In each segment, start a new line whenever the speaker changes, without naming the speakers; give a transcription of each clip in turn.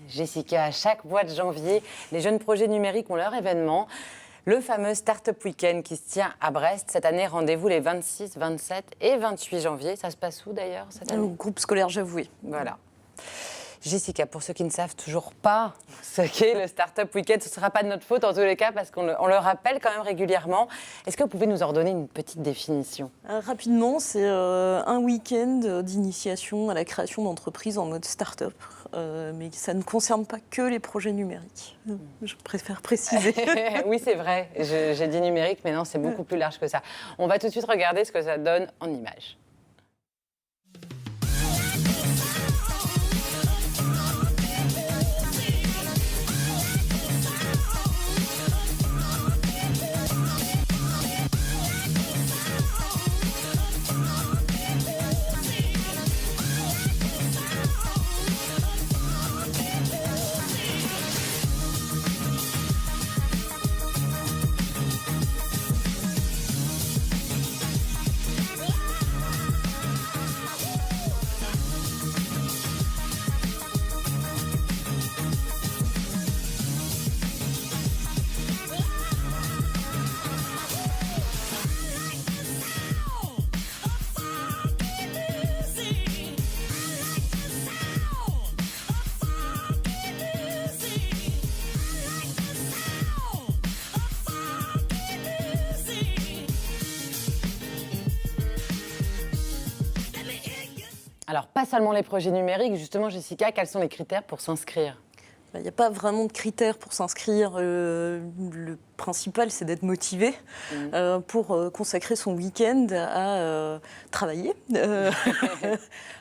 Jessica, à chaque mois de janvier, les jeunes projets numériques ont leur événement, le fameux Startup Weekend qui se tient à Brest. Cette année, rendez-vous les 26, 27 et 28 janvier. Ça se passe où d'ailleurs cette année ?
Au groupe scolaire Javoué.
Voilà. Jessica, pour ceux qui ne savent toujours pas ce qu'est le Startup Weekend, ce ne sera pas de notre faute en tous les cas parce qu'on le rappelle quand même régulièrement. Est-ce que vous pouvez nous en donner une petite définition ?
Rapidement, c'est un week-end d'initiation à la création d'entreprises en mode start-up. Mais ça ne concerne pas que les projets numériques. Je préfère préciser.
Oui, c'est vrai. J'ai dit numérique, mais non, c'est beaucoup plus large que ça. On va tout de suite regarder ce que ça donne en images. Alors, pas seulement les projets numériques, justement, Jessica, quels sont les critères pour s'inscrire ?
Il n'y a pas vraiment de critères pour s'inscrire. Le principal, c'est d'être motivé pour consacrer son week-end à travailler,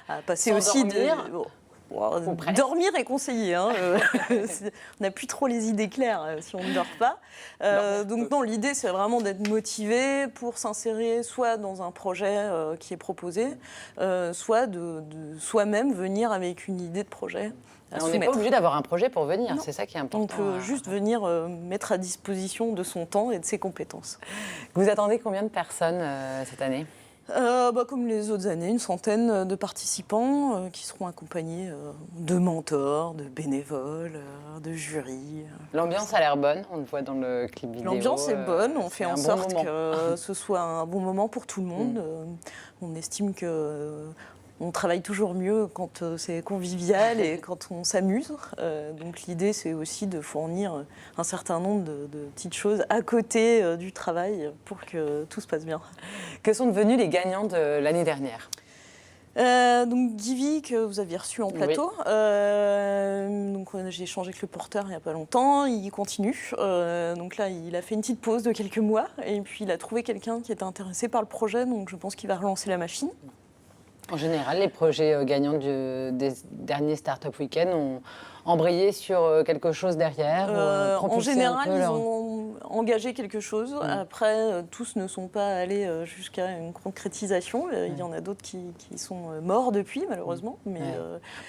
à passer
sans
aussi
dormir.
Dormir est conseillé. Hein. On n'a plus trop les idées claires si on ne dort pas. Donc non, l'idée, c'est vraiment d'être motivé pour s'insérer soit dans un projet qui est proposé, soit de soi-même venir avec une idée de projet.
On n'est pas obligé d'avoir un projet pour venir, c'est ça qui est important.
On peut juste venir mettre à disposition de son temps et de ses compétences.
Vous attendez combien de personnes cette année ?
Comme les autres années, une centaine de participants qui seront accompagnés de mentors, de bénévoles, de jurys.
L'ambiance a l'air bonne, on le voit dans le clip vidéo.
L'ambiance est bonne, on fait en sorte
bon
que ce soit un bon moment pour tout le monde. On estime que on travaille toujours mieux quand c'est convivial et quand on s'amuse. Donc l'idée, c'est aussi de fournir un certain nombre de petites choses à côté du travail pour que tout se passe bien.
Que sont devenus les gagnants de l'année dernière ?
Donc Divi, que vous aviez reçu en plateau, j'ai échangé avec le porteur il n'y a pas longtemps, il continue. Donc là, il a fait une petite pause de quelques mois et puis il a trouvé quelqu'un qui était intéressé par le projet, donc je pense qu'il va relancer la machine.
En général, les projets gagnants des derniers Startup Weekend ont embrayé sur quelque chose derrière
En général, ils ont engagé quelque chose. Après, tous ne sont pas allés jusqu'à une concrétisation. Il y en a d'autres qui sont morts depuis, malheureusement.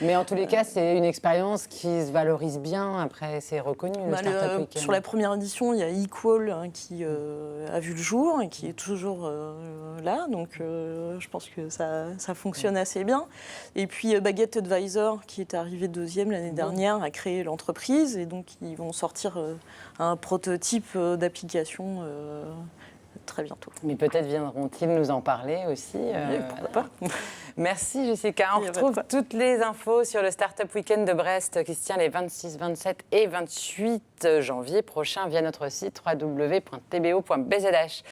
Mais en tous les cas, c'est une expérience qui se valorise bien. Après, c'est reconnu, le Startup Weekend.
Sur la première édition, il y a Equal qui a vu le jour et qui est toujours là. Donc, je pense que ça fonctionne assez bien. Et puis, Baguette Advisor, qui est arrivé deuxième l'année dernière, a créé l'entreprise. Et donc, ils vont sortir un prototype d'application très bientôt.
Mais peut-être viendront-ils nous en parler aussi.
Pourquoi pas.
Merci Jessica. On retrouve toutes les infos sur le Startup Weekend de Brest qui se tient les 26, 27 et 28 janvier prochains via notre site www.tbo.bzh.